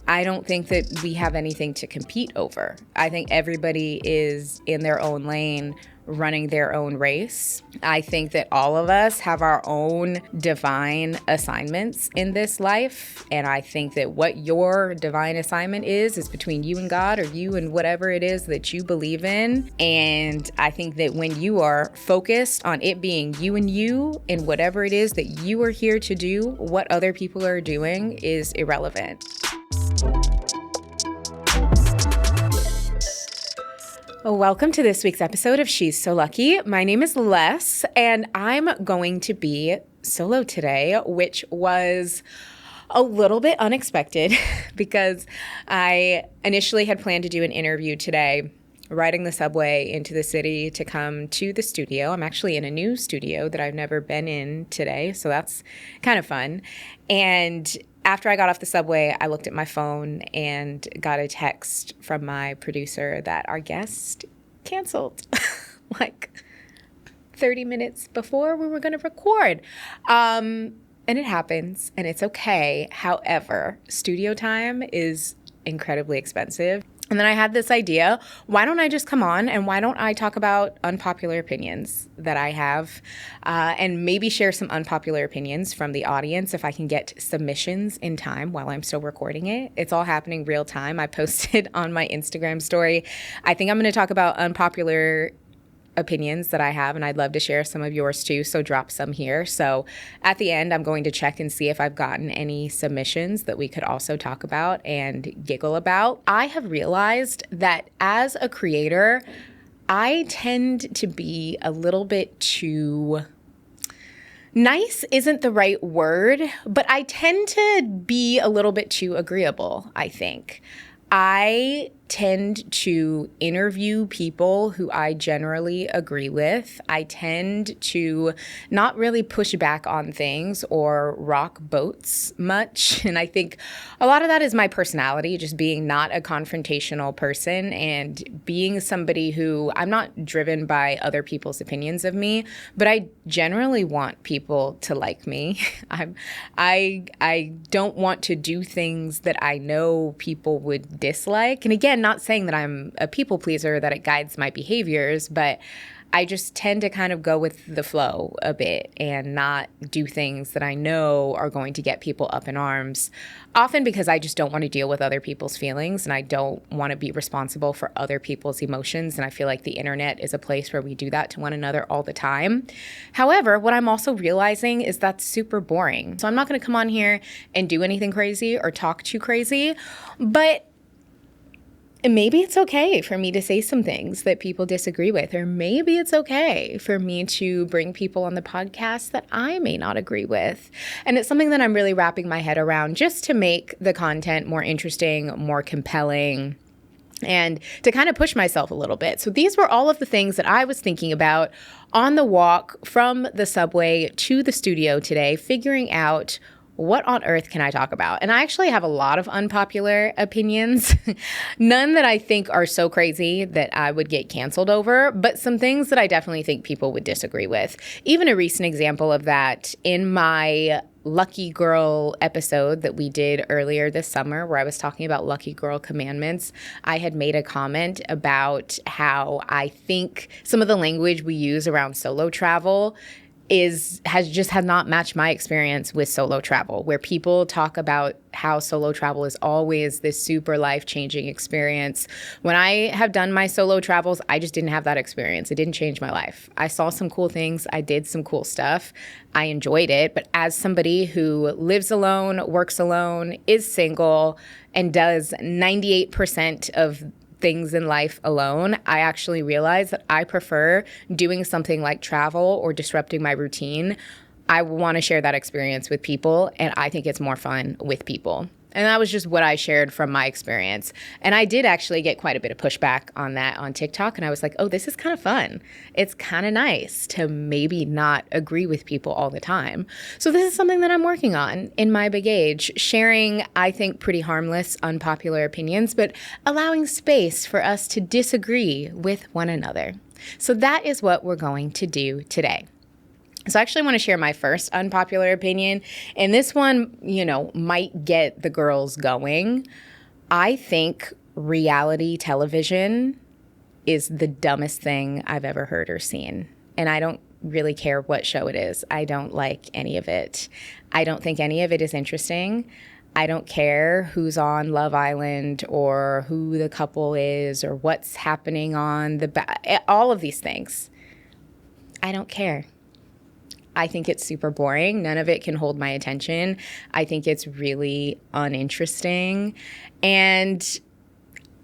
I don't think that we have anything to compete over. I think everybody is in their own lane, running their own race. I think that all of us have our own divine assignments in this life. And I think that what your divine assignment is between you and God, or you and whatever it is that you believe in. And I think that when you are focused on it being you and whatever it is that you are here to do, what other people are doing is irrelevant. Welcome to this week's episode of She's So Lucky. My name is Les, and I'm going to be solo today, which was a little bit unexpected because I initially had planned to do an interview today, riding the subway into the city to come to the studio. I'm actually in a new studio that I've never been in today, so that's kind of fun. And after I got off the subway, I looked at my phone and got a text from my producer that our guest canceled like 30 minutes before we were going to record. And it happens, and it's okay. However, studio time is incredibly expensive. And then I had this idea, why don't I just come on and why don't I talk about unpopular opinions that I have and maybe share some unpopular opinions from the audience if I can get submissions in time while I'm still recording it. It's all happening real time. I posted on my Instagram story. I think I'm going to talk about unpopular opinions that I have, and I'd love to share some of yours too, so drop some here. So at the end, I'm going to check and see if I've gotten any submissions that we could also talk about and giggle about. I have realized that as a creator, I tend to be a little bit too nice isn't the right word, but I tend to be a little bit too agreeable, I think. I tend to interview people who I generally agree with. I tend to not really push back on things or rock boats much. And I think a lot of that is my personality, just being not a confrontational person and being somebody who I'm not driven by other people's opinions of me, but I generally want people to like me. I don't want to do things that I know people would dislike. And again, not saying that I'm a people pleaser, that it guides my behaviors, but I just tend to kind of go with the flow a bit and not do things that I know are going to get people up in arms, often because I just don't want to deal with other people's feelings and I don't want to be responsible for other people's emotions. And I feel like the internet is a place where we do that to one another all the time. However, what I'm also realizing is that's super boring. So I'm not going to come on here and do anything crazy or talk too crazy, but maybe it's okay for me to say some things that people disagree with, or maybe it's okay for me to bring people on the podcast that I may not agree with. And it's something that I'm really wrapping my head around just to make the content more interesting, more compelling, and to kind of push myself a little bit. So these were all of the things that I was thinking about on the walk from the subway to the studio today, figuring out what on earth can I talk about? And I actually have a lot of unpopular opinions, none that I think are so crazy that I would get canceled over, but some things that I definitely think people would disagree with. Even a recent example of that in my Lucky Girl episode that we did earlier this summer, where I was talking about Lucky Girl commandments, I had made a comment about how I think some of the language we use around solo travel has not matched my experience with solo travel, where people talk about how solo travel is always this super life-changing experience. When I have done my solo travels, I just didn't have that experience. It didn't change my life. I saw some cool things. I did some cool stuff. I enjoyed it. But as somebody who lives alone, works alone, is single, and does 98% of things in life alone, I actually realized that I prefer doing something like travel or disrupting my routine. I want to share that experience with people, and I think it's more fun with people. And that was just what I shared from my experience. And I did actually get quite a bit of pushback on that on TikTok. And I was like, oh, this is kind of fun. It's kind of nice to maybe not agree with people all the time. So this is something that I'm working on in my big age, sharing, I think, pretty harmless, unpopular opinions, but allowing space for us to disagree with one another. So that is what we're going to do today. So I actually want to share my first unpopular opinion. And this one, might get the girls going. I think reality television is the dumbest thing I've ever heard or seen. And I don't really care what show it is. I don't like any of it. I don't think any of it is interesting. I don't care who's on Love Island or who the couple is or what's happening on all of these things. I don't care. I think it's super boring. None of it can hold my attention. I think it's really uninteresting. And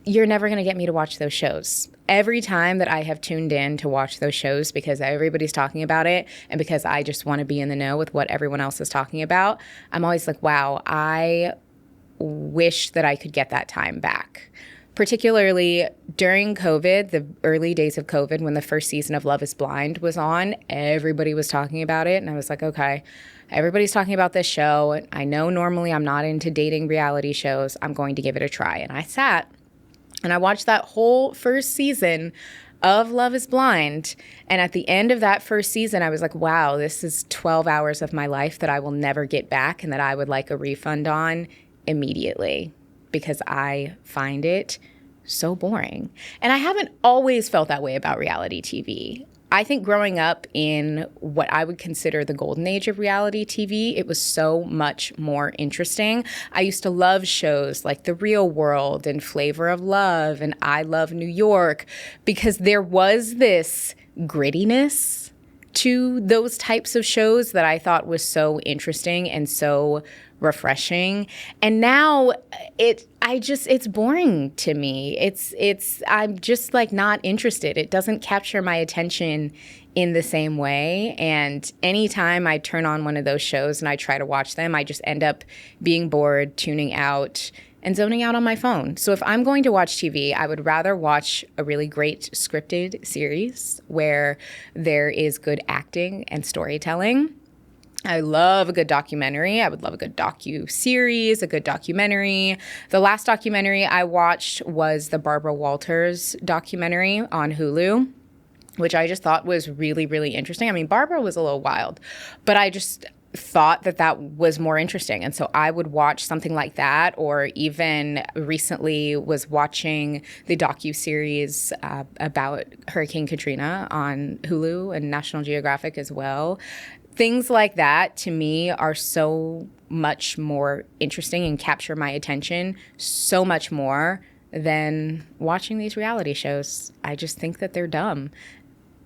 you're never going to get me to watch those shows. Every time that I have tuned in to watch those shows because everybody's talking about it and because I just want to be in the know with what everyone else is talking about, I'm always like, wow, I wish that I could get that time back. Particularly during COVID, the early days of COVID, when the first season of Love is Blind was on, everybody was talking about it. And I was like, okay, everybody's talking about this show. I know normally I'm not into dating reality shows. I'm going to give it a try. And I sat and I watched that whole first season of Love is Blind. And at the end of that first season, I was like, wow, this is 12 hours of my life that I will never get back and that I would like a refund on immediately because I find it so boring. And I haven't always felt that way about reality TV. I think growing up in what I would consider the golden age of reality TV, it was so much more interesting. I used to love shows like The Real World and Flavor of Love and I Love New York because there was this grittiness to those types of shows that I thought was so interesting and so refreshing. And now it's boring to me. I'm just like not interested. It doesn't capture my attention in the same way. And anytime I turn on one of those shows and I try to watch them, I just end up being bored, tuning out, and zoning out on my phone. So if I'm going to watch TV, I would rather watch a really great scripted series where there is good acting and storytelling. I love a good documentary. I would love a good docu-series, a good documentary. The last documentary I watched was the Barbara Walters documentary on Hulu, which I just thought was really, really interesting. I mean, Barbara was a little wild, but I just thought that was more interesting. And so I would watch something like that, or even recently was watching the docu-series about Hurricane Katrina on Hulu and National Geographic as well. Things like that, to me, are so much more interesting and capture my attention so much more than watching these reality shows. I just think that they're dumb.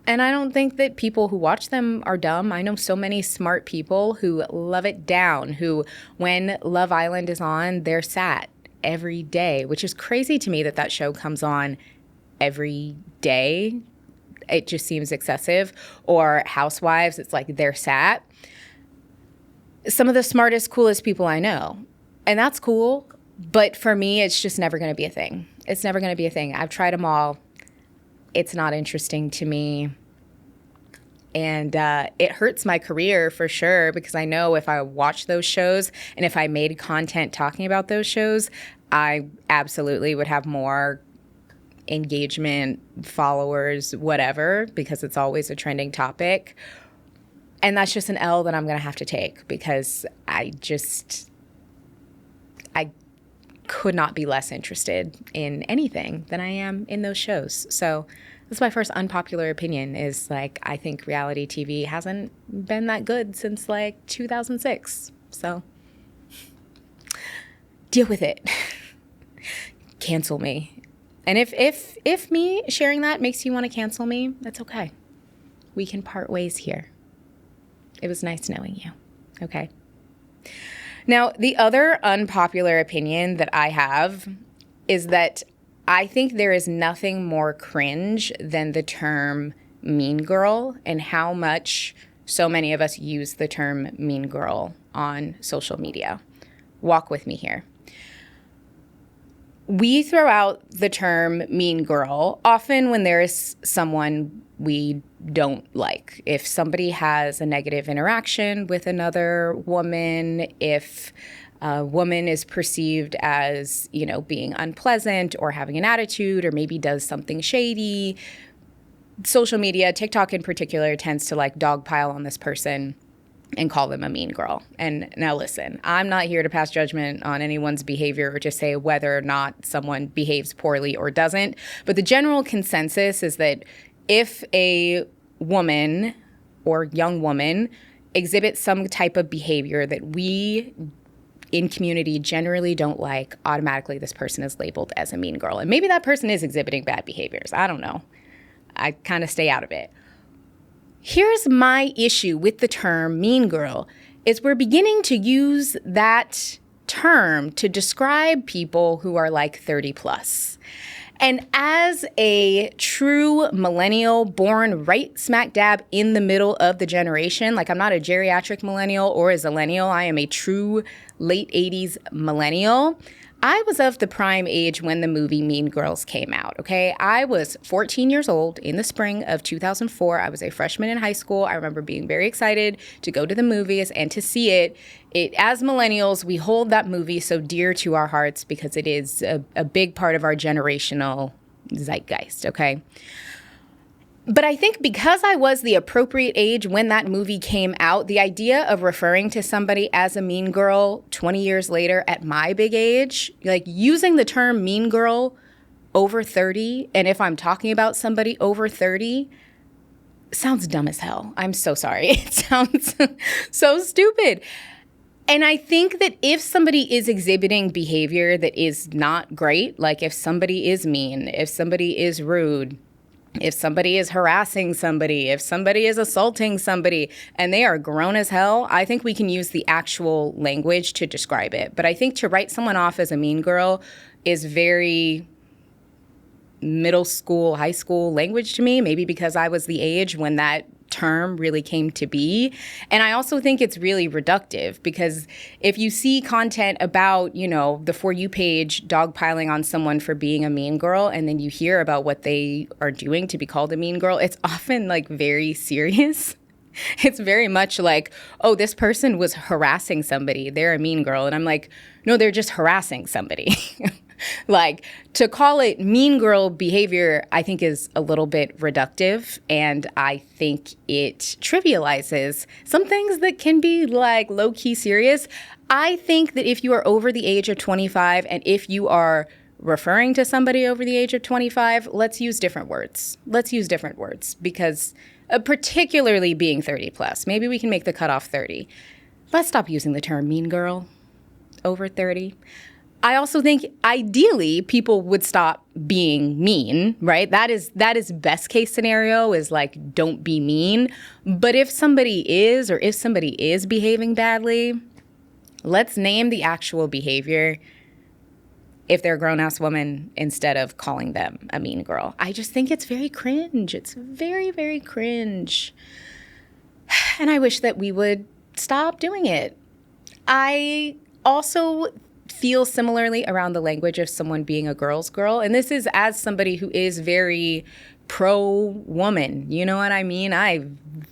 And I don't think that people who watch them are dumb. I know so many smart people who love it down, who, when Love Island is on, they're sat every day, which is crazy to me that that show comes on every day. It just seems excessive. Or Housewives, it's like they're sat. Some of the smartest, coolest people I know. And that's cool. But for me, it's just never going to be a thing. It's never going to be a thing. I've tried them all. It's not interesting to me. And it hurts my career for sure, because I know if I watch those shows and if I made content talking about those shows, I absolutely would have more engagement, followers, whatever, because it's always a trending topic. And that's just an L that I'm going to have to take, because I could not be less interested in anything than I am in those shows. So that's my first unpopular opinion, is like, I think reality TV hasn't been that good since like 2006. So deal with it. Cancel me. And if me sharing that makes you want to cancel me, that's okay. We can part ways here. It was nice knowing you. Okay. Now, the other unpopular opinion that I have is that I think there is nothing more cringe than the term mean girl, and how much so many of us use the term mean girl on social media. Walk with me here. We throw out the term mean girl often when there is someone we don't like. If somebody has a negative interaction with another woman, if a woman is perceived as, being unpleasant or having an attitude, or maybe does something shady, social media, TikTok in particular, tends to like dogpile on this person and call them a mean girl. And now listen, I'm not here to pass judgment on anyone's behavior or to say whether or not someone behaves poorly or doesn't. But the general consensus is that if a woman or young woman exhibits some type of behavior that we in community generally don't like, automatically this person is labeled as a mean girl. And maybe that person is exhibiting bad behaviors. I don't know. I kind of stay out of it. Here's my issue with the term mean girl is we're beginning to use that term to describe people who are like 30 plus. And as a true millennial born right smack dab in the middle of the generation, like I'm not a geriatric millennial or a zillennial, I am a true late 80s millennial. I was of the prime age when the movie Mean Girls came out, okay? I was 14 years old in the spring of 2004. I was a freshman in high school. I remember being very excited to go to the movies and to see it. As millennials, we hold that movie so dear to our hearts because it is a big part of our generational zeitgeist, okay? But I think because I was the appropriate age when that movie came out, the idea of referring to somebody as a mean girl 20 years later at my big age, like using the term mean girl over 30, and if I'm talking about somebody over 30, sounds dumb as hell. I'm so sorry. It sounds so stupid. And I think that if somebody is exhibiting behavior that is not great, like if somebody is mean, if somebody is rude, if somebody is harassing somebody, if somebody is assaulting somebody, and they are grown as hell, I think we can use the actual language to describe it. But I think to write someone off as a mean girl is very middle school, high school language to me, maybe because I was the age when that term really came to be. And I also think it's really reductive because if you see content about, you know, the For You page dogpiling on someone for being a mean girl, and then you hear about what they are doing to be called a mean girl, it's often like very serious. It's very much like, oh, this person was harassing somebody, they're a mean girl. And I'm like, no, they're just harassing somebody. Like, to call it mean girl behavior, I think is a little bit reductive, and I think it trivializes some things that can be like low-key serious. I think that if you are over the age of 25 and if you are referring to somebody over the age of 25, let's use different words. Let's use different words because particularly being 30 plus, maybe we can make the cutoff 30. Let's stop using the term mean girl over 30. I also think ideally people would stop being mean, right? That is best case scenario is like, don't be mean. But if somebody is, or if somebody is behaving badly, let's name the actual behavior if they're a grown-ass woman instead of calling them a mean girl. I just think it's very cringe. It's very, very cringe. And I wish that we would stop doing it. I also feel similarly around the language of someone being a girl's girl. And this is as somebody who is very pro-woman. You know what I mean?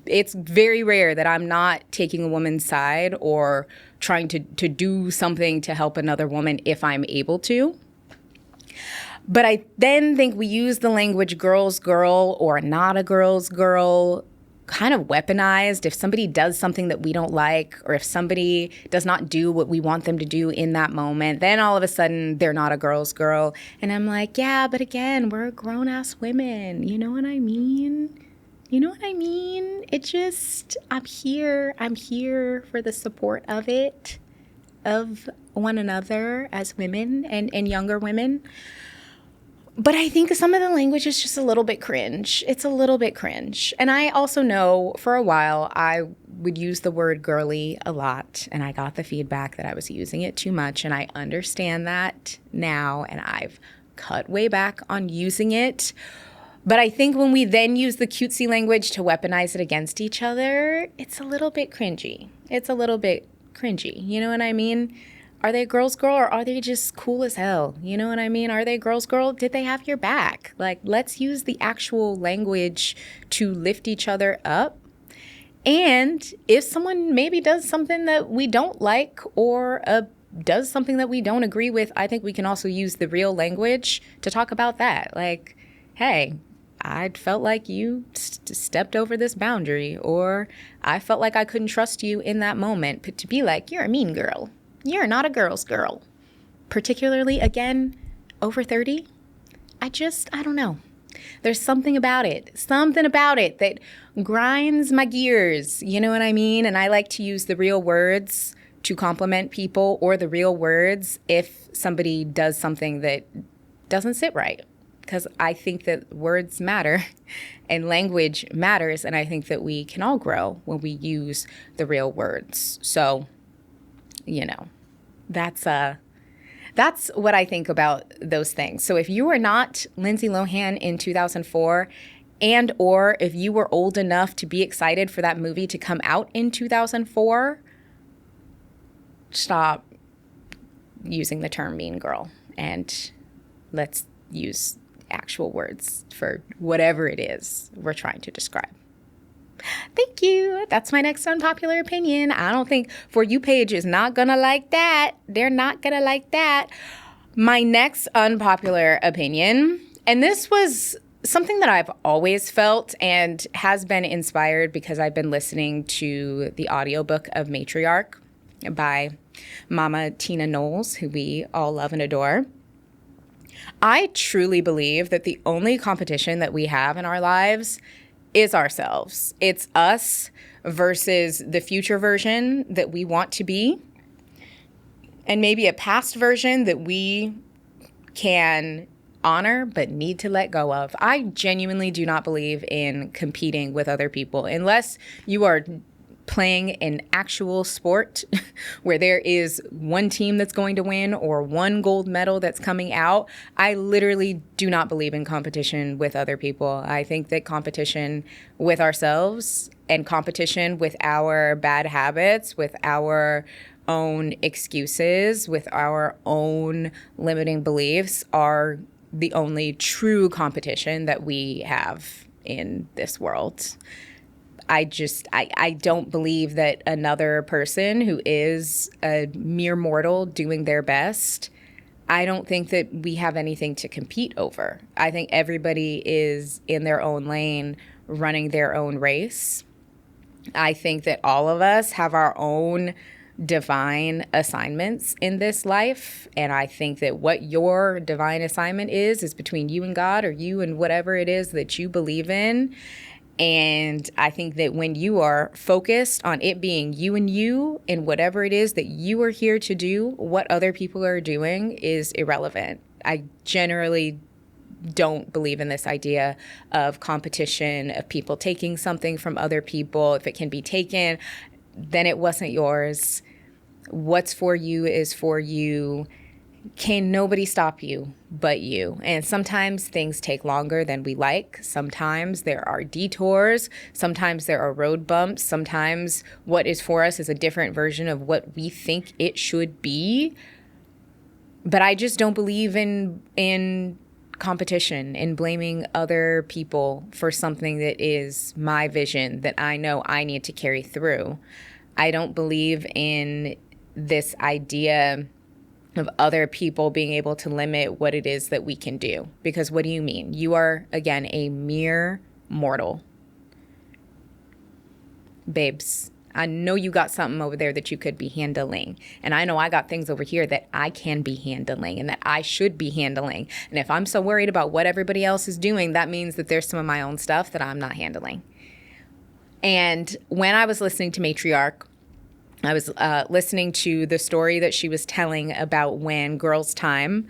It's very rare that I'm not taking a woman's side or trying to do something to help another woman if I'm able to. But I then think we use the language girl's girl or not a girl's girl kind of weaponized. If somebody does something that we don't like, or if somebody does not do what we want them to do in that moment, then all of a sudden they're not a girl's girl. And I'm like, yeah, but again, we're grown-ass women. You know what I mean? You know what I mean? It just, I'm here for the support of it, of one another as women and younger women. But I think some of the language is just a little bit cringe. It's a little bit cringe. And I also know for a while I would use the word girly a lot, and I got the feedback that I was using it too much, and I understand that now, and I've cut way back on using it. But I think when we then use the cutesy language to weaponize it against each other, it's a little bit cringy. It's a little bit cringy. You know what I mean? Are they a girl's girl or are they just cool as hell? You know what I mean? Are they a girl's girl? Did they have your back? Like, let's use the actual language to lift each other up. And if someone maybe does something that we don't like or does something that we don't agree with, I think we can also use the real language to talk about that. Like, hey, I felt like you stepped over this boundary, or I felt like I couldn't trust you in that moment. But to be like, you're a mean girl. You're not a girl's girl. Particularly, again, over 30. I don't know. There's something about it that grinds my gears. You know what I mean? And I like to use the real words to compliment people, or the real words if somebody does something that doesn't sit right. Because I think that words matter and language matters. And I think that we can all grow when we use the real words. So, that's what I think about those things. So if you were not Lindsay Lohan in 2004, and or if you were old enough to be excited for that movie to come out in 2004, stop using the term mean girl and let's use actual words for whatever it is we're trying to describe. Thank you. That's my next unpopular opinion. I don't think For You page is not going to like that. They're not going to like that. My next unpopular opinion, and this was something that I've always felt and has been inspired because I've been listening to the audiobook of Matriarch by Mama Tina Knowles, who we all love and adore. I truly believe that the only competition that we have in our lives is ourselves. It's us versus the future version that we want to be, and maybe a past version that we can honor but need to let go of. I genuinely do not believe in competing with other people unless you are playing an actual sport where there is one team that's going to win or one gold medal that's coming out. I literally do not believe in competition with other people. I think that competition with ourselves and competition with our bad habits, with our own excuses, with our own limiting beliefs are the only true competition that we have in this world. I don't believe that another person who is a mere mortal doing their best, I don't think that we have anything to compete over. I think everybody is in their own lane, running their own race. I think that all of us have our own divine assignments in this life. And I think that what your divine assignment is between you and God, or you and whatever it is that you believe in. And I think that when you are focused on it being you and you and whatever it is that you are here to do, what other people are doing is irrelevant. I generally don't believe in this idea of competition, of people taking something from other people. If it can be taken, then it wasn't yours. What's for you is for you. Can nobody stop you but you? And sometimes things take longer than we like. Sometimes there are detours. Sometimes there are road bumps. Sometimes what is for us is a different version of what we think it should be. But I just don't believe in competition and blaming other people for something that is my vision that I know I need to carry through. I don't believe in this idea of other people being able to limit what it is that we can do. Because what do you mean? You are, again, a mere mortal. Babes, I know you got something over there that you could be handling. And I know I got things over here that I can be handling and that I should be handling. And if I'm so worried about what everybody else is doing, that means that there's some of my own stuff that I'm not handling. And when I was listening to Matriarch, I was listening to the story that she was telling about when Girls' Time,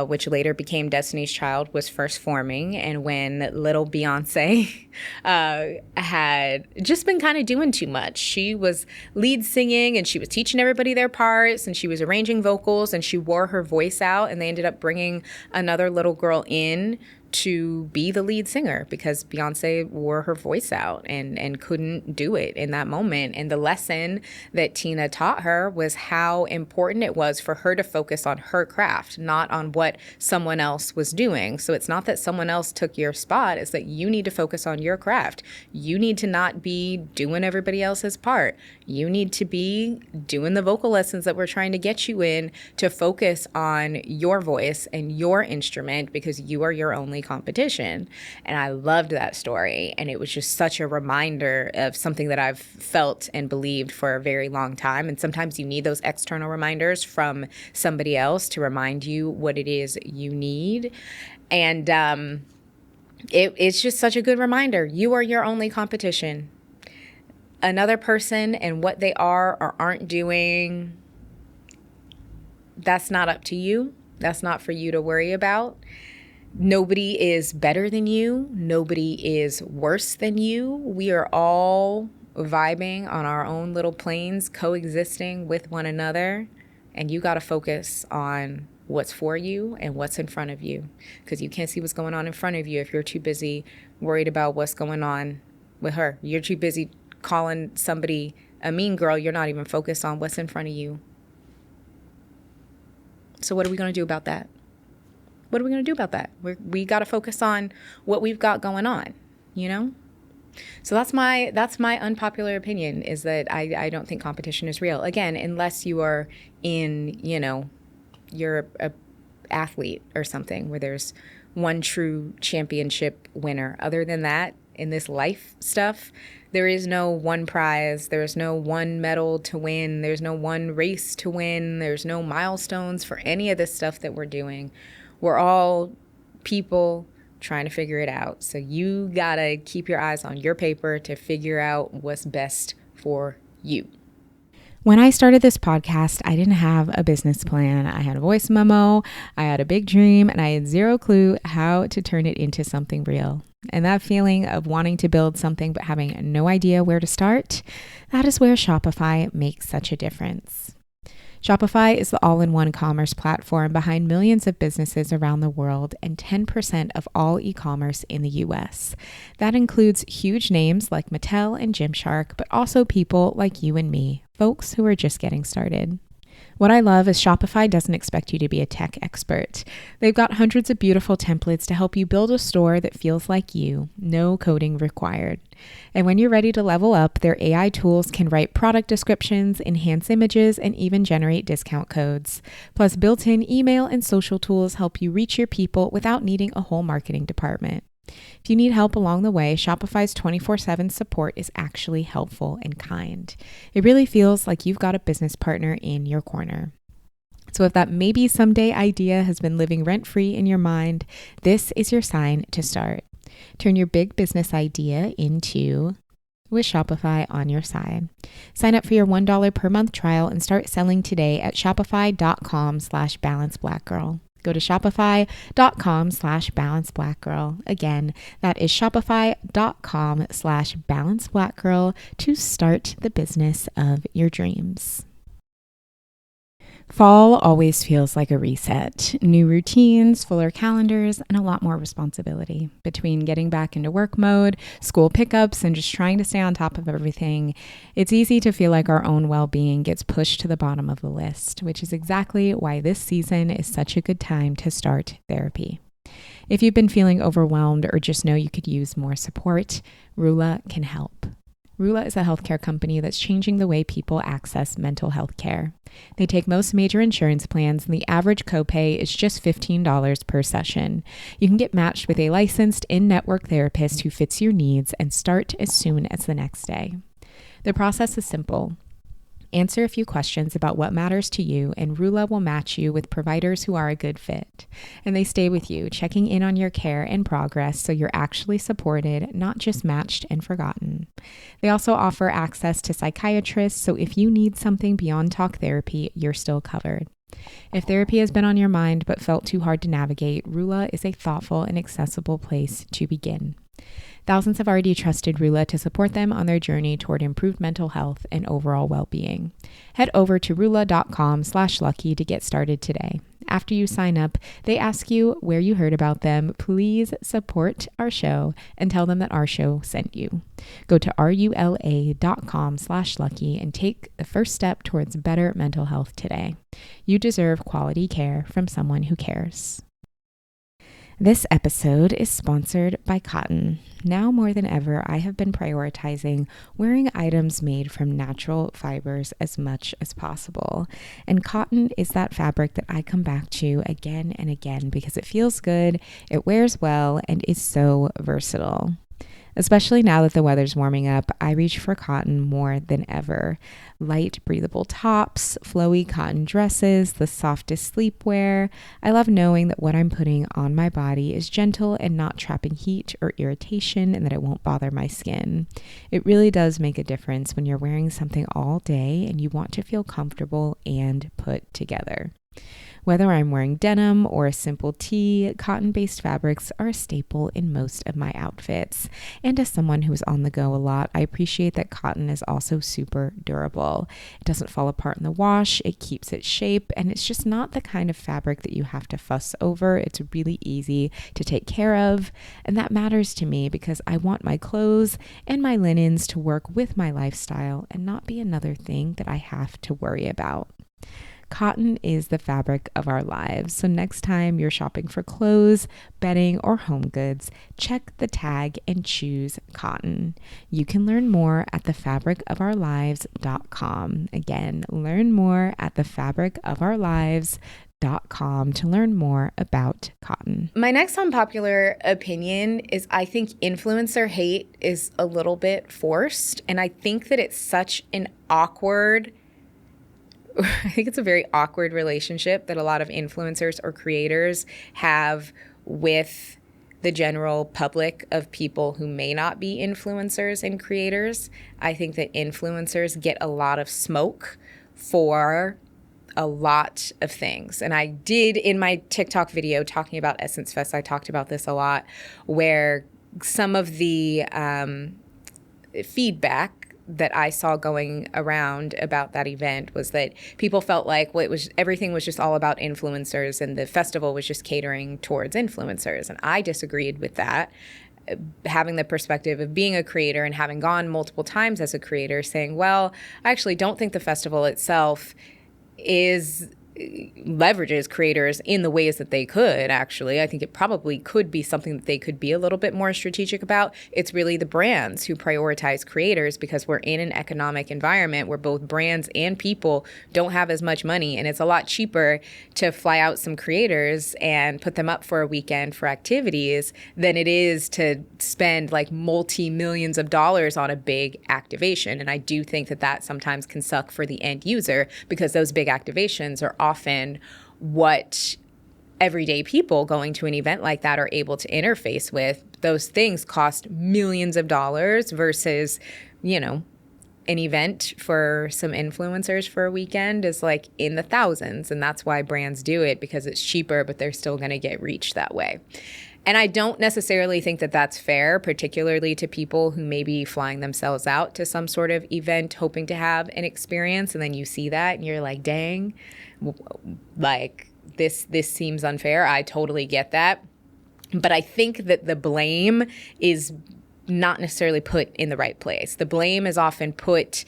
which later became Destiny's Child, was first forming, and when little Beyonce had just been kind of doing too much. She was lead singing, and she was teaching everybody their parts, and she was arranging vocals, and she wore her voice out, and they ended up bringing another little girl in to be the lead singer because Beyonce wore her voice out and couldn't do it in that moment. And the lesson that Tina taught her was how important it was for her to focus on her craft, not on what someone else was doing. So it's not that someone else took your spot, it's that you need to focus on your craft. You need to not be doing everybody else's part. You need to be doing the vocal lessons that we're trying to get you in to focus on your voice and your instrument because you are your only only competition. And I loved that story. And it was just such a reminder of something that I've felt and believed for a very long time. And sometimes you need those external reminders from somebody else to remind you what it is you need. And it's just such a good reminder. You are your only competition. Another person and what they are or aren't doing, that's not up to you. That's not for you to worry about. Nobody is better than you. Nobody is worse than you. We are all vibing on our own little planes, coexisting with one another. And you got to focus on what's for you and what's in front of you, because you can't see what's going on in front of you if you're too busy worried about what's going on with her. You're too busy calling somebody a mean girl. You're not even focused on what's in front of you. So what are we going to do about that? What are we going to do about that? We got to focus on what we've got going on, you know? So that's my unpopular opinion, is that I don't think competition is real. Again, unless you are in, you're a athlete or something where there's one true championship winner. Other than that, in this life stuff, there is no one prize. There's no one medal to win. There's no one race to win. There's no milestones for any of this stuff that we're doing. We're all people trying to figure it out. So you gotta keep your eyes on your paper to figure out what's best for you. When I started this podcast, I didn't have a business plan. I had a voice memo, I had a big dream, and I had zero clue how to turn it into something real. And that feeling of wanting to build something but having no idea where to start, that is where Shopify makes such a difference. Shopify is the all-in-one commerce platform behind millions of businesses around the world and 10% of all e-commerce in the US. That includes huge names like Mattel and Gymshark, but also people like you and me, folks who are just getting started. What I love is Shopify doesn't expect you to be a tech expert. They've got hundreds of beautiful templates to help you build a store that feels like you, no coding required. And when you're ready to level up, their AI tools can write product descriptions, enhance images, and even generate discount codes. Plus, built-in email and social tools help you reach your people without needing a whole marketing department. If you need help along the way, Shopify's 24/7 support is actually helpful and kind. It really feels like you've got a business partner in your corner. So if that maybe someday idea has been living rent-free in your mind, this is your sign to start. Turn your big business idea into with Shopify on your side. Sign up for your $1 per month trial and start selling today at shopify.com/balanceblackgirl. Go to shopify.com/balanceblackgirl. Again, that is shopify.com/balanceblackgirl to start the business of your dreams. Fall always feels like a reset. New routines, fuller calendars, and a lot more responsibility. Between getting back into work mode, school pickups, and just trying to stay on top of everything, it's easy to feel like our own well-being gets pushed to the bottom of the list, which is exactly why this season is such a good time to start therapy. If you've been feeling overwhelmed or just know you could use more support, Rula can help. Rula is a healthcare company that's changing the way people access mental health care. They take most major insurance plans, and the average copay is just $15 per session. You can get matched with a licensed in-network therapist who fits your needs and start as soon as the next day. The process is simple. Answer a few questions about what matters to you, and Rula will match you with providers who are a good fit. And they stay with you, checking in on your care and progress so you're actually supported, not just matched and forgotten. They also offer access to psychiatrists, so if you need something beyond talk therapy, you're still covered. If therapy has been on your mind but felt too hard to navigate, Rula is a thoughtful and accessible place to begin. Thousands have already trusted Rula to support them on their journey toward improved mental health and overall well-being. Head over to rula.com/lucky to get started today. After you sign up, they ask you where you heard about them. Please support our show and tell them that our show sent you. Go to rula.com/lucky and take the first step towards better mental health today. You deserve quality care from someone who cares. This episode is sponsored by cotton. Now more than ever, I have been prioritizing wearing items made from natural fibers as much as possible. And cotton is that fabric that I come back to again and again because it feels good, it wears well, and is so versatile. Especially now that the weather's warming up, I reach for cotton more than ever. Light, breathable tops, flowy cotton dresses, the softest sleepwear. I love knowing that what I'm putting on my body is gentle and not trapping heat or irritation, and that it won't bother my skin. It really does make a difference when you're wearing something all day and you want to feel comfortable and put together. Whether I'm wearing denim or a simple tee, cotton-based fabrics are a staple in most of my outfits. And as someone who is on the go a lot, I appreciate that cotton is also super durable. It doesn't fall apart in the wash, it keeps its shape, and it's just not the kind of fabric that you have to fuss over. It's really easy to take care of, and that matters to me because I want my clothes and my linens to work with my lifestyle and not be another thing that I have to worry about. Cotton is the fabric of our lives, so next time you're shopping for clothes, bedding, or home goods, check the tag and choose cotton. You can learn more at thefabricofourlives.com. Again, learn more at thefabricofourlives.com to learn more about cotton. My next unpopular opinion is I think influencer hate is a little bit forced, and I think that it's such an I think it's a very awkward relationship that a lot of influencers or creators have with the general public of people who may not be influencers and creators. I think that influencers get a lot of smoke for a lot of things. And I did in my TikTok video talking about Essence Fest, I talked about this a lot, where some of the feedback that I saw going around about that event was that people felt like everything was just all about influencers and the festival was just catering towards influencers. And I disagreed with that, having the perspective of being a creator and having gone multiple times as a creator, saying, well, I actually don't think the festival itself leverages creators in the ways that they could, actually. I think it probably could be something that they could be a little bit more strategic about. It's really the brands who prioritize creators because we're in an economic environment where both brands and people don't have as much money, and it's a lot cheaper to fly out some creators and put them up for a weekend for activities than it is to spend like multi-millions of dollars on a big activation. And I do think that that sometimes can suck for the end user because those big activations are often what everyday people going to an event like that are able to interface with. Those things cost millions of dollars versus, an event for some influencers for a weekend is like in the thousands. And that's why brands do it, because it's cheaper, but they're still going to get reach that way. And I don't necessarily think that that's fair, particularly to people who may be flying themselves out to some sort of event hoping to have an experience. And then you see that and you're like, dang, like this seems unfair. I totally get that. But I think that the blame is not necessarily put in the right place. The blame is often put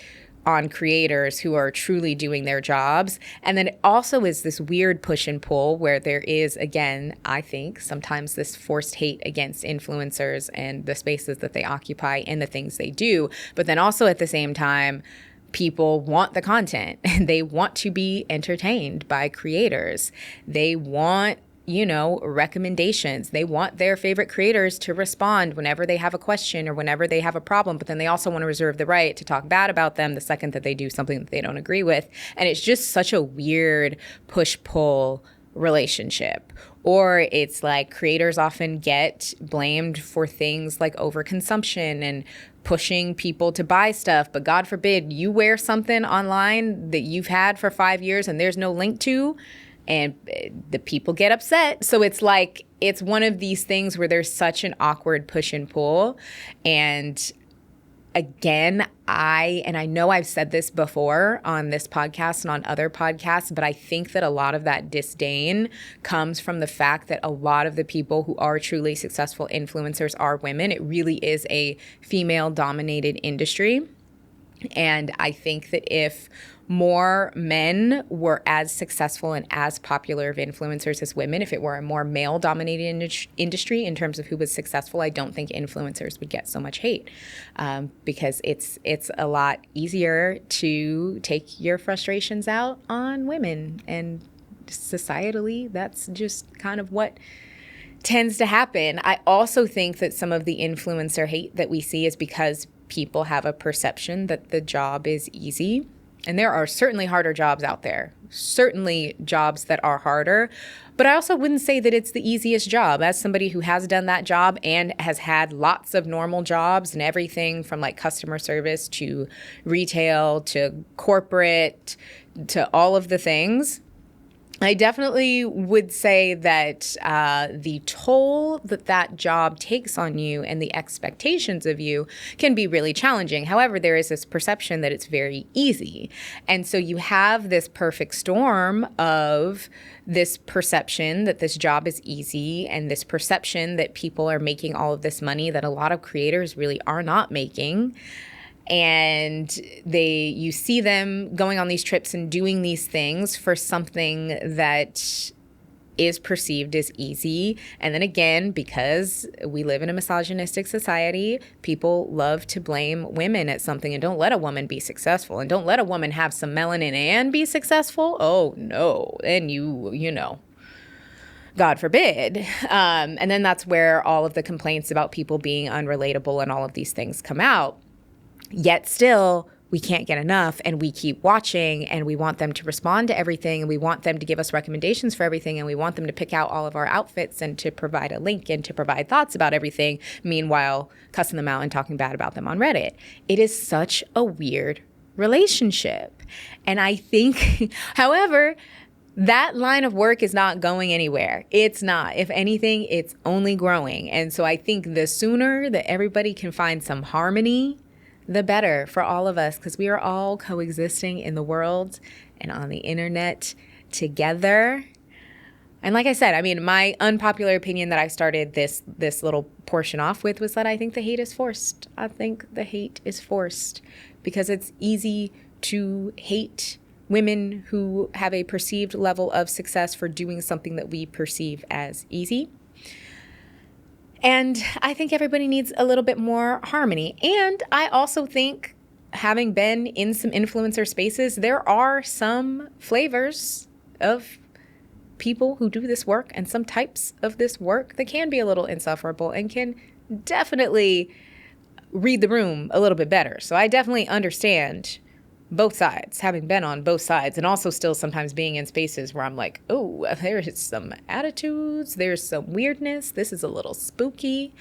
on creators who are truly doing their jobs. And then it also is this weird push and pull where there is, again, I think sometimes this forced hate against influencers and the spaces that they occupy and the things they do. But then also at the same time, people want the content and they want to be entertained by creators. They want recommendations. They want their favorite creators to respond whenever they have a question or whenever they have a problem, but then they also want to reserve the right to talk bad about them the second that they do something that they don't agree with. And it's just such a weird push-pull relationship. Or it's like creators often get blamed for things like overconsumption and pushing people to buy stuff. But God forbid you wear something online that you've had for 5 years and there's no link to, and the people get upset. So it's like, it's one of these things where there's such an awkward push and pull. And again, I know I've said this before on this podcast and on other podcasts, but I think that a lot of that disdain comes from the fact that a lot of the people who are truly successful influencers are women. It really is a female-dominated industry. And I think that if more men were as successful and as popular of influencers as women, if it were a more male-dominated industry in terms of who was successful, I don't think influencers would get so much hate, because it's a lot easier to take your frustrations out on women. And societally, that's just kind of what tends to happen. I also think that some of the influencer hate that we see is because people have a perception that the job is easy. And there are certainly harder jobs out there, certainly jobs that are harder. But I also wouldn't say that it's the easiest job. As somebody who has done that job and has had lots of normal jobs and everything from like customer service to retail to corporate to all of the things, I definitely would say that the toll that job takes on you and the expectations of you can be really challenging. However, there is this perception that it's very easy. And so you have this perfect storm of this perception that this job is easy and this perception that people are making all of this money that a lot of creators really are not making. And you see them going on these trips and doing these things for something that is perceived as easy. And then again, because we live in a misogynistic society, people love to blame women at something and don't let a woman be successful and don't let a woman have some melanin and be successful. Oh no, then you know. God forbid. And then that's where all of the complaints about people being unrelatable and all of these things come out. Yet still, we can't get enough, and we keep watching, and we want them to respond to everything, and we want them to give us recommendations for everything, and we want them to pick out all of our outfits and to provide a link and to provide thoughts about everything, meanwhile cussing them out and talking bad about them on Reddit. It is such a weird relationship. And I think, however, that line of work is not going anywhere. It's not. If anything, it's only growing. And so I think the sooner that everybody can find some harmony, the better for all of us, because we are all coexisting in the world and on the internet together. And like I said, I mean, my unpopular opinion that I started this little portion off with was that I think the hate is forced. I think the hate is forced because it's easy to hate women who have a perceived level of success for doing something that we perceive as easy. And I think everybody needs a little bit more harmony. And I also think, having been in some influencer spaces, there are some flavors of people who do this work and some types of this work that can be a little insufferable and can definitely read the room a little bit better. So I definitely understand both sides, having been on both sides, and also still sometimes being in spaces where I'm like, oh, there's some attitudes, there's some weirdness, this is a little spooky.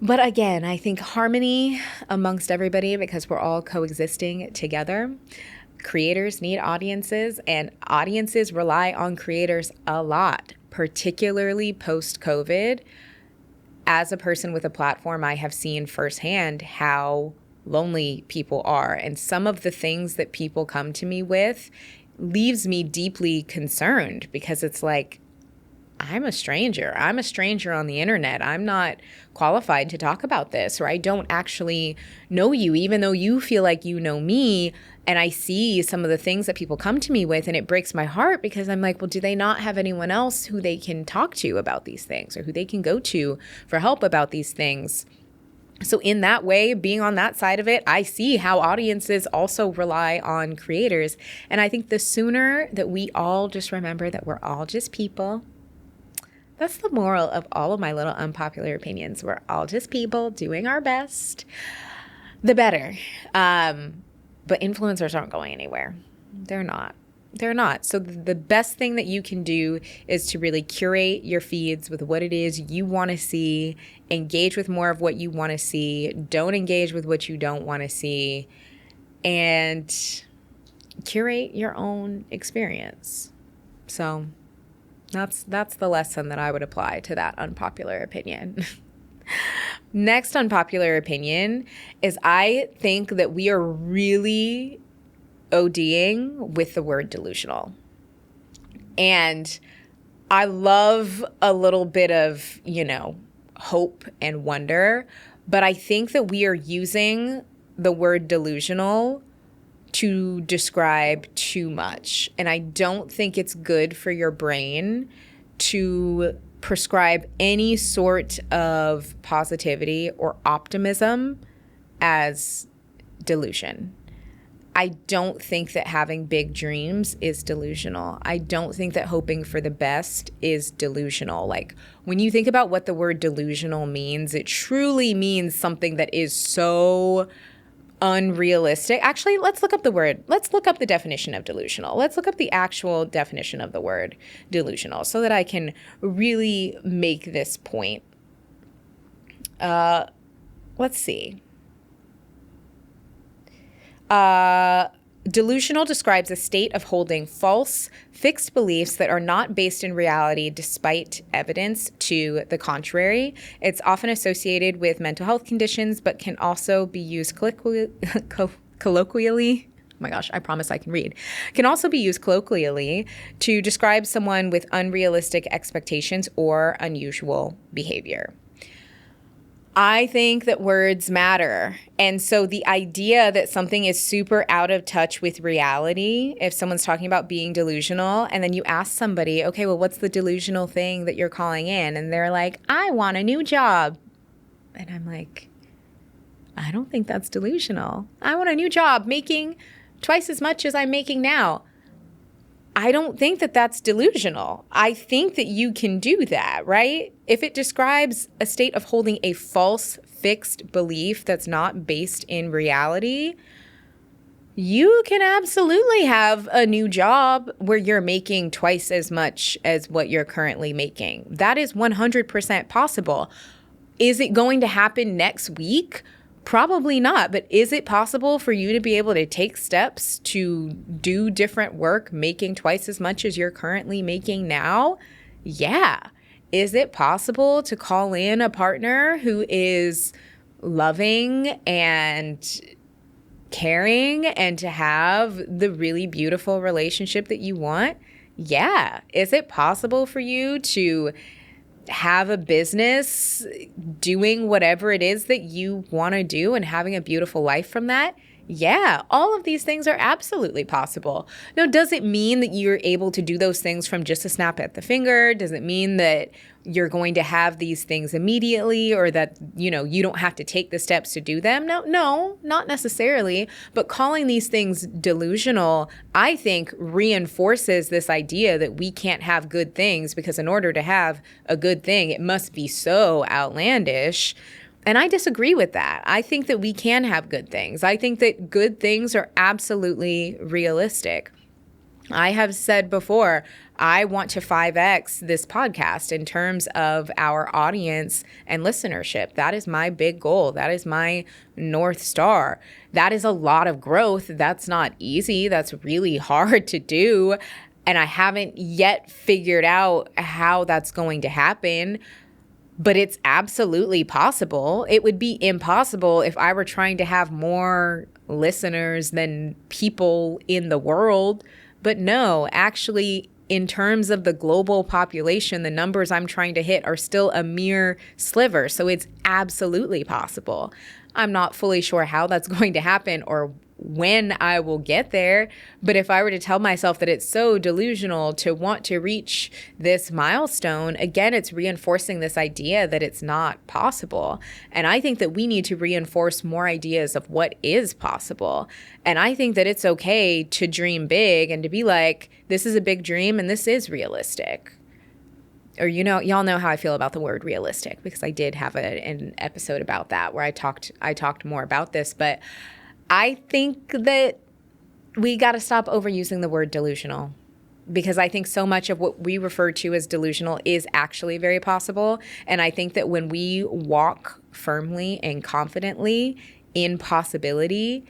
But again, I think harmony amongst everybody, because we're all coexisting together. Creators need audiences, and audiences rely on creators a lot, particularly post-COVID. As a person with a platform, I have seen firsthand how lonely people are. And some of the things that people come to me with leaves me deeply concerned, because it's like, I'm a stranger. I'm a stranger on the internet. I'm not qualified to talk about this, or I don't actually know you, even though you feel like you know me. And I see some of the things that people come to me with, and it breaks my heart, because I'm like, well, do they not have anyone else who they can talk to about these things, or who they can go to for help about these things? So in that way, being on that side of it, I see how audiences also rely on creators. And I think the sooner that we all just remember that we're all just people, that's the moral of all of my little unpopular opinions. We're all just people doing our best, the better. But influencers aren't going anywhere. They're not. They're not. So the best thing that you can do is to really curate your feeds with what it is you want to see, engage with more of what you want to see, don't engage with what you don't want to see, and curate your own experience. So that's the lesson that I would apply to that unpopular opinion. Next unpopular opinion is, I think that we are really ODing with the word delusional. And I love a little bit of, hope and wonder, but I think that we are using the word delusional to describe too much. And I don't think it's good for your brain to prescribe any sort of positivity or optimism as delusion. I don't think that having big dreams is delusional. I don't think that hoping for the best is delusional. Like, when you think about what the word delusional means, it truly means something that is so unrealistic. Actually, let's look up the word. Let's look up the definition of delusional. Let's look up the actual definition of the word delusional so that I can really make this point. Let's see. Delusional describes a state of holding false, fixed beliefs that are not based in reality despite evidence to the contrary. It's often associated with mental health conditions, but can also be used colloquially. Oh my gosh, I promise I can read. Can also be used colloquially to describe someone with unrealistic expectations or unusual behavior. I think that words matter. And so the idea that something is super out of touch with reality, if someone's talking about being delusional, and then you ask somebody, okay, well, what's the delusional thing that you're calling in? And they're like, I want a new job. And I'm like, I don't think that's delusional. I want a new job making twice as much as I'm making now. I don't think that that's delusional. I think that you can do that, right? If it describes a state of holding a false, fixed belief that's not based in reality, you can absolutely have a new job where you're making twice as much as what you're currently making. That is 100% possible. Is it going to happen next week? Probably not, but is it possible for you to be able to take steps to do different work, making twice as much as you're currently making now? Yeah. Is it possible to call in a partner who is loving and caring and to have the really beautiful relationship that you want? Yeah. Is it possible for you to have a business doing whatever it is that you want to do and having a beautiful life from that? Yeah, all of these things are absolutely possible. Now, does it mean that you're able to do those things from just a snap at the finger? Does it mean that you're going to have these things immediately, or that, you don't have to take the steps to do them? No, not necessarily. But calling these things delusional, I think, reinforces this idea that we can't have good things because in order to have a good thing, it must be so outlandish. And I disagree with that. I think that we can have good things. I think that good things are absolutely realistic. I have said before, I want to 5X this podcast in terms of our audience and listenership. That is my big goal. That is my North Star. That is a lot of growth. That's not easy. That's really hard to do. And I haven't yet figured out how that's going to happen. But it's absolutely possible. It would be impossible if I were trying to have more listeners than people in the world. But no, actually, in terms of the global population, the numbers I'm trying to hit are still a mere sliver. So it's absolutely possible. I'm not fully sure how that's going to happen or when I will get there. But if I were to tell myself that it's so delusional to want to reach this milestone, again, it's reinforcing this idea that it's not possible. And I think that we need to reinforce more ideas of what is possible. And I think that it's okay to dream big and to be like, this is a big dream and this is realistic. Or, y'all know how I feel about the word realistic, because I did have an episode about that where I talked more about this. But I think that we got to stop overusing the word delusional, because I think so much of what we refer to as delusional is actually very possible. And I think that when we walk firmly and confidently in possibility,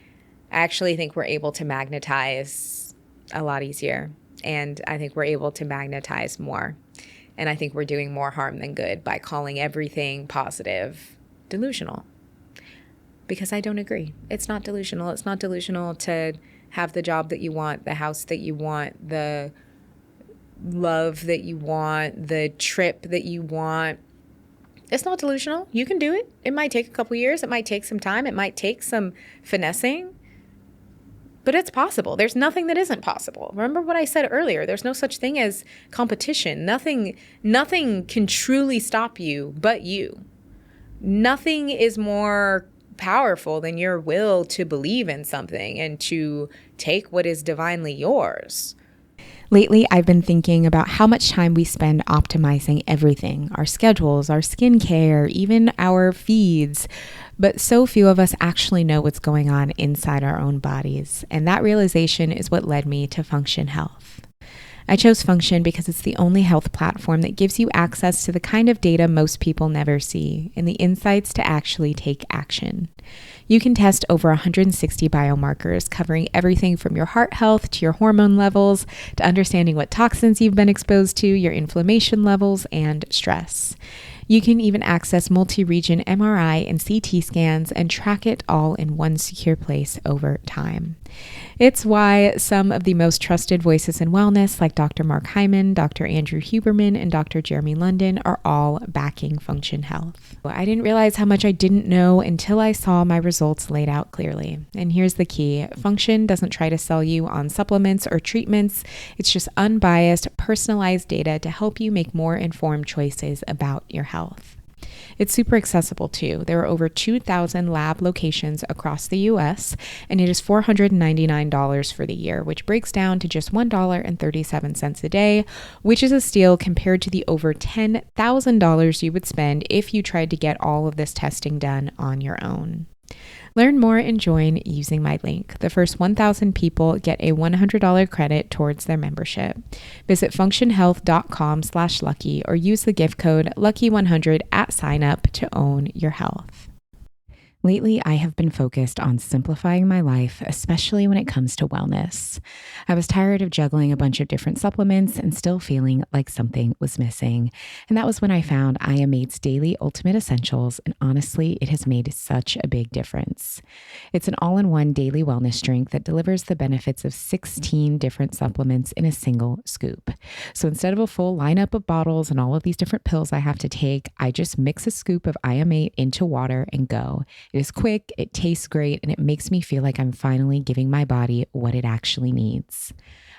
I actually think we're able to magnetize a lot easier. And I think we're able to magnetize more. And I think we're doing more harm than good by calling everything positive delusional. Because I don't agree. It's not delusional. It's not delusional to have the job that you want, the house that you want, the love that you want, the trip that you want. It's not delusional. You can do it. It might take a couple years. It might take some time. It might take some finessing. but it's possible. There's nothing that isn't possible. Remember what I said earlier. There's no such thing as competition. Nothing can truly stop you but you. Nothing is more powerful than your will to believe in something and to take what is divinely yours. Lately, I've been thinking about how much time we spend optimizing everything, our schedules, our skincare, even our feeds. But so few of us actually know what's going on inside our own bodies. And that realization is what led me to Function Health. I chose Function because it's the only health platform that gives you access to the kind of data most people never see and the insights to actually take action. You can test over 160 biomarkers covering everything from your heart health to your hormone levels to understanding what toxins you've been exposed to, your inflammation levels, and stress. You can even access multi-region MRI and CT scans and track it all in one secure place over time. It's why some of the most trusted voices in wellness, like Dr. Mark Hyman, Dr. Andrew Huberman, and Dr. Jeremy London, are all backing Function Health. I didn't realize how much I didn't know until I saw my results laid out clearly. And here's the key. Function doesn't try to sell you on supplements or treatments. It's just unbiased, personalized data to help you make more informed choices about your health. It's super accessible too. There are over 2,000 lab locations across the US, and it is $499 for the year, which breaks down to just $1.37 a day, which is a steal compared to the over $10,000 you would spend if you tried to get all of this testing done on your own. Learn more and join using my link. The first 1,000 people get a $100 credit towards their membership. Visit functionhealth.com/lucky or use the gift code LUCKY100 at sign up to own your health. Lately, I have been focused on simplifying my life, especially when it comes to wellness. I was tired of juggling a bunch of different supplements and still feeling like something was missing. And that was when I found IM8's Daily Ultimate Essentials, and honestly, it has made such a big difference. It's an all-in-one daily wellness drink that delivers the benefits of 16 different supplements in a single scoop. So instead of a full lineup of bottles and all of these different pills I have to take, I just mix a scoop of IM8 into water and go. It is quick, it tastes great, and it makes me feel like I'm finally giving my body what it actually needs.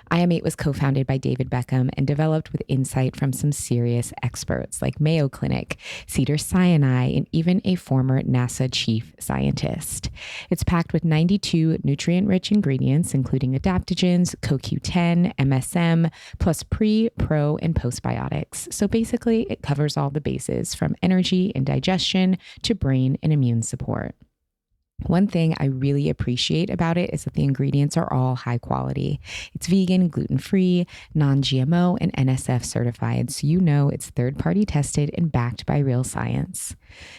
IM8 was co-founded by David Beckham and developed with insight from some serious experts like Mayo Clinic, Cedars-Sinai, and even a former NASA chief scientist. It's packed with 92 nutrient-rich ingredients, including adaptogens, CoQ10, MSM, plus pre, pro, and postbiotics. So basically, it covers all the bases from energy and digestion to brain and immune support. One thing I really appreciate about it is that the ingredients are all high quality. It's vegan, gluten-free, non-GMO, and NSF certified, so you know it's third-party tested and backed by real science.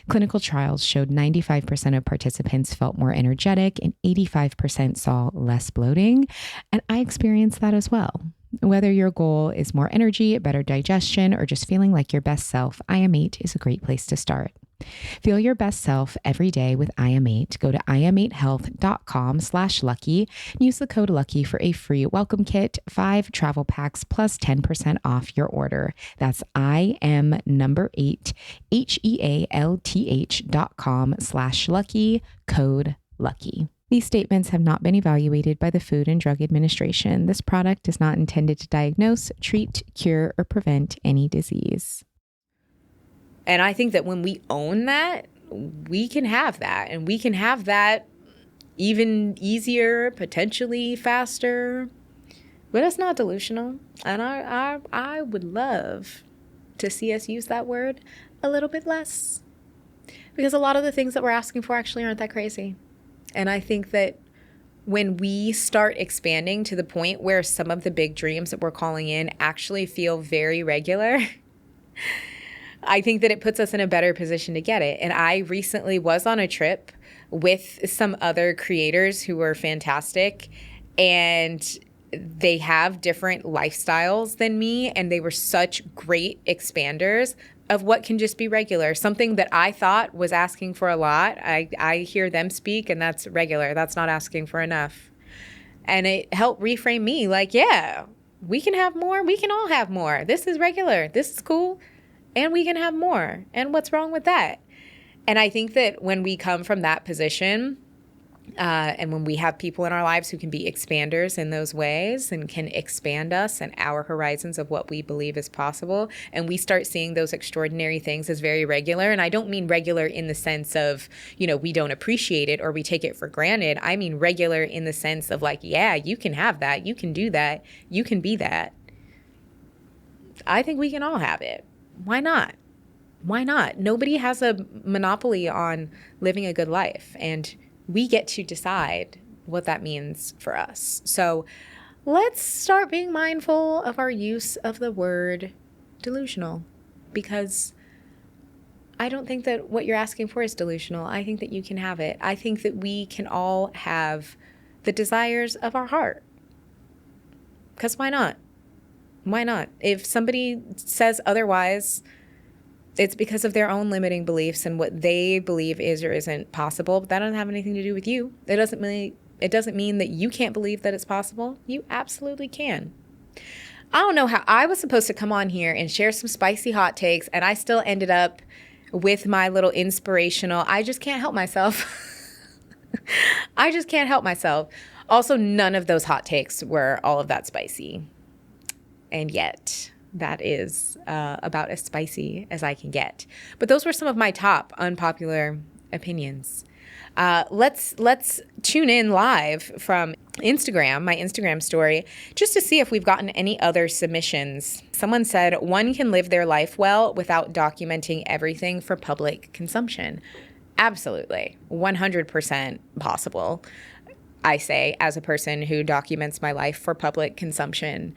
Clinical trials showed 95% of participants felt more energetic and 85% saw less bloating, and I experienced that as well. Whether your goal is more energy, better digestion, or just feeling like your best self, IM8 is a great place to start. Feel your best self every day with IM8. Go to im8health.com/lucky and use the code LUCKY for a free welcome kit, 5 travel packs, plus 10% off your order. That's IM8, HEALTH.com/lucky, code LUCKY. These statements have not been evaluated by the Food and Drug Administration. This product is not intended to diagnose, treat, cure, or prevent any disease. And I think that when we own that, we can have that. And we can have that even easier, potentially faster. But it's not delusional. And I would love to see us use that word a little bit less. Because a lot of the things that we're asking for actually aren't that crazy. And I think that when we start expanding to the point where some of the big dreams that we're calling in actually feel very regular, I think that it puts us in a better position to get it. And I recently was on a trip with some other creators who were fantastic, and they have different lifestyles than me, and they were such great expanders of what can just be regular. Something that I thought was asking for a lot. I hear them speak, and that's regular. That's not asking for enough. And it helped reframe me like, yeah, we can have more. We can all have more. This is regular. This is cool. And we can have more. And what's wrong with that? And I think that when we come from that position, And when we have people in our lives who can be expanders in those ways and can expand us and our horizons of what we believe is possible, and we start seeing those extraordinary things as very regular. And I don't mean regular in the sense of, we don't appreciate it or we take it for granted. I mean regular in the sense of like, yeah, you can have that. You can do that. You can be that. I think we can all have it. Why not? Why not? Nobody has a monopoly on living a good life, and we get to decide what that means for us. So let's start being mindful of our use of the word delusional, because I don't think that what you're asking for is delusional. I think that you can have it. I think that we can all have the desires of our heart. Because why not? Why not? If somebody says otherwise, it's because of their own limiting beliefs and what they believe is or isn't possible. But that doesn't have anything to do with you. It doesn't mean that you can't believe that it's possible. You absolutely can. I don't know how I was supposed to come on here and share some spicy hot takes, and I still ended up with my little inspirational, I just can't help myself. I just can't help myself. Also, none of those hot takes were all of that spicy. And yet, that is about as spicy as I can get. But those were some of my top unpopular opinions. Let's tune in live from Instagram, my Instagram story, just to see if we've gotten any other submissions. Someone said, one can live their life well without documenting everything for public consumption. Absolutely. 100% possible, I say, as a person who documents my life for public consumption.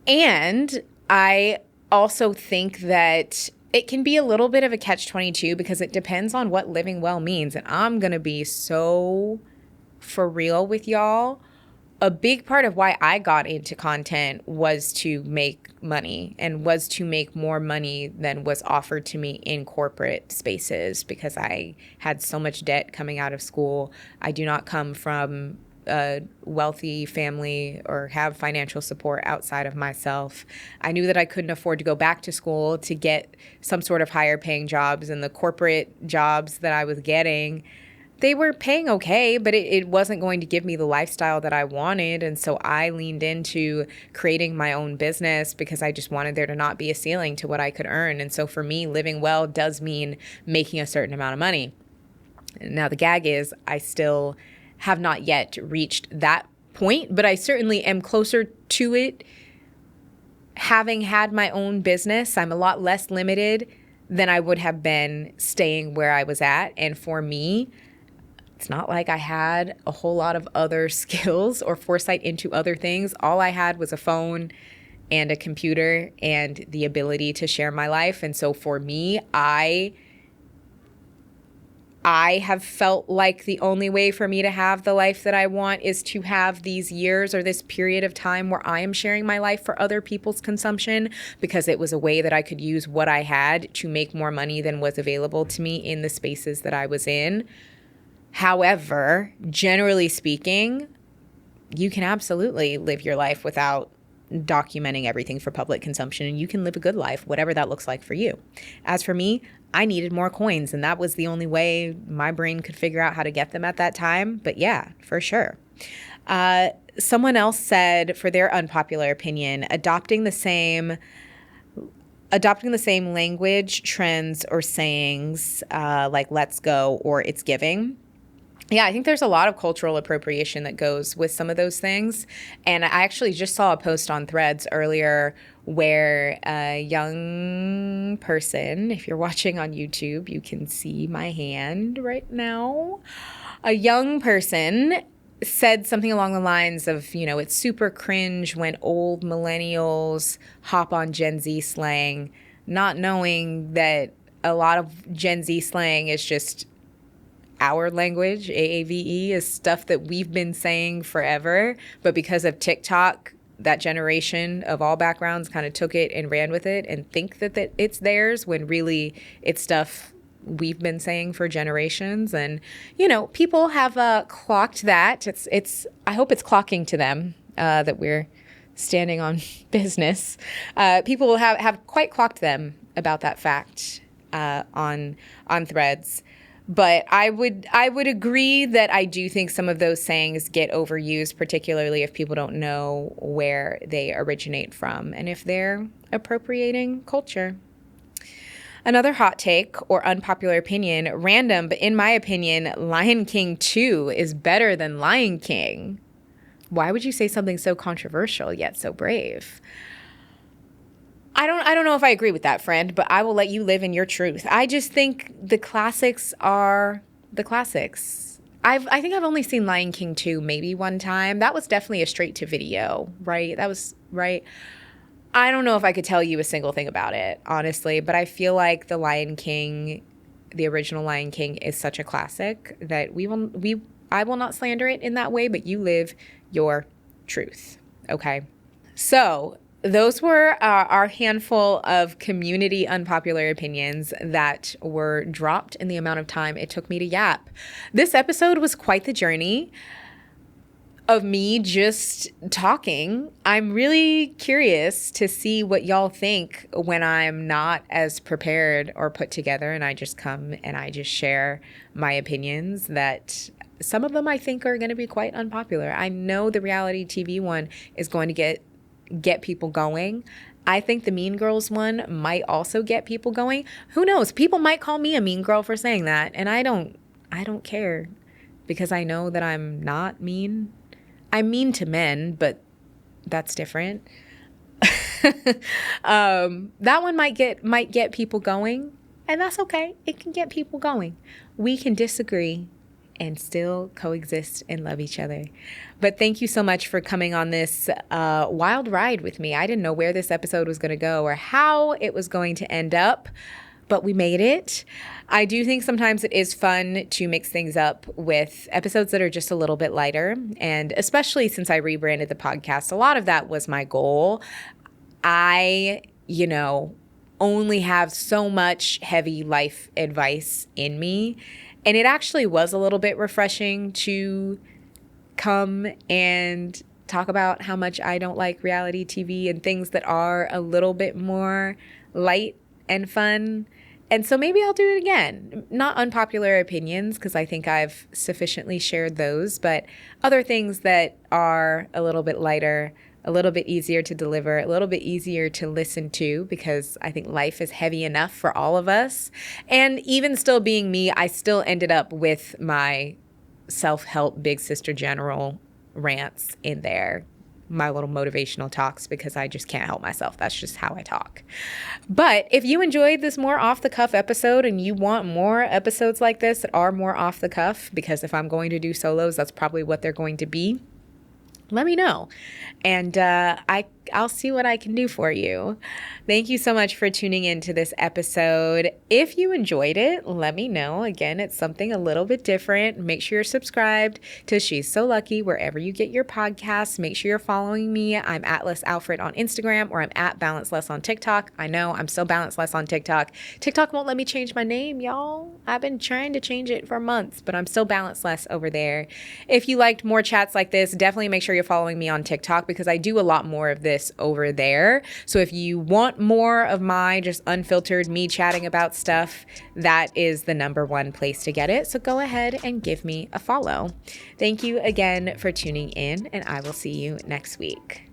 And I also think that it can be a little bit of a catch-22 because it depends on what living well means. And I'm going to be so for real with y'all. A big part of why I got into content was to make money, and was to make more money than was offered to me in corporate spaces, because I had so much debt coming out of school. I do not come from a wealthy family or have financial support outside of myself. I knew that I couldn't afford to go back to school to get some sort of higher paying jobs, and the corporate jobs that I was getting, they were paying okay, but it wasn't going to give me the lifestyle that I wanted. And so I leaned into creating my own business because I just wanted there to not be a ceiling to what I could earn. And so for me, living well does mean making a certain amount of money. Now the gag is I still have not yet reached that point, but I certainly am closer to it. Having had my own business, I'm a lot less limited than I would have been staying where I was at. And for me, it's not like I had a whole lot of other skills or foresight into other things. All I had was a phone and a computer and the ability to share my life. And so for me, I have felt like the only way for me to have the life that I want is to have these years or this period of time where I am sharing my life for other people's consumption, because it was a way that I could use what I had to make more money than was available to me in the spaces that I was in. However, generally speaking, you can absolutely live your life without documenting everything for public consumption, and you can live a good life, whatever that looks like for you. As for me, I needed more coins, and that was the only way my brain could figure out how to get them at that time. But yeah, for sure. Someone else said, for their unpopular opinion, adopting the same language, trends, or sayings like let's go or it's giving. Yeah, I think there's a lot of cultural appropriation that goes with some of those things. And I actually just saw a post on Threads earlier where a young person, if you're watching on YouTube, you can see my hand right now. A young person said something along the lines of, it's super cringe when old millennials hop on Gen Z slang, not knowing that a lot of Gen Z slang is just our language. AAVE is stuff that we've been saying forever, but because of TikTok, that generation of all backgrounds kind of took it and ran with it and think that it's theirs, when really it's stuff we've been saying for generations. And, people have clocked that. It's I hope it's clocking to them that we're standing on business. People have quite clocked them about that fact on Threads. But I would agree that I do think some of those sayings get overused, particularly if people don't know where they originate from and if they're appropriating culture. Another hot take or unpopular opinion, random, but in my opinion, Lion King 2 is better than Lion King. Why would you say something so controversial yet so brave? I don't know if I agree with that, friend, but I will let you live in your truth. I just think the classics are the classics. I think I've only seen Lion King 2 maybe one time. That was definitely a straight to video, right? That was right. I don't know if I could tell you a single thing about it, honestly, but I feel like the Lion King, the original Lion King, is such a classic that I will not slander it in that way, but you live your truth. Okay. So those were our handful of community unpopular opinions that were dropped in the amount of time it took me to yap. This episode was quite the journey of me just talking. I'm really curious to see what y'all think when I'm not as prepared or put together and I just come and I just share my opinions that some of them I think are going to be quite unpopular. I know the reality TV one is going to get people going. I think the Mean Girls one might also get people going. Who knows? People might call me a mean girl for saying that, and I don't care because I know that I'm not mean. I'm mean to men, but that's different. That one might get people going, and that's okay. It can get people going. We can disagree and still coexist and love each other. But thank you so much for coming on this wild ride with me. I didn't know where this episode was going to go or how it was going to end up, but we made it. I do think sometimes it is fun to mix things up with episodes that are just a little bit lighter. And especially since I rebranded the podcast, a lot of that was my goal. I, only have so much heavy life advice in me. And it actually was a little bit refreshing to come and talk about how much I don't like reality TV and things that are a little bit more light and fun. And so maybe I'll do it again. Not unpopular opinions, because I think I've sufficiently shared those, but other things that are a little bit lighter, a little bit easier to deliver, a little bit easier to listen to, because I think life is heavy enough for all of us. And even still being me, I still ended up with my self-help big sister general rants in there, my little motivational talks, because I just can't help myself. That's just how I talk. But if you enjoyed this more off-the-cuff episode and you want more episodes like this that are more off-the-cuff, because if I'm going to do solos, that's probably what they're going to be, let me know. And I'll see what I can do for you. Thank you so much for tuning into this episode. If you enjoyed it, let me know. Again, it's something a little bit different. Make sure you're subscribed to She's So Lucky wherever you get your podcasts. Make sure you're following me. I'm at Les Alfred on Instagram, or I'm at Balance Less on TikTok. I know I'm still Balance Less on TikTok. TikTok won't let me change my name, y'all. I've been trying to change it for months, but I'm still Balance Less over there. If you liked more chats like this, definitely make sure you're following me on TikTok, because I do a lot more of this over there. So if you want more of my just unfiltered me chatting about stuff, that is the #1 place to get it. So go ahead and give me a follow. Thank you again for tuning in, and I will see you next week.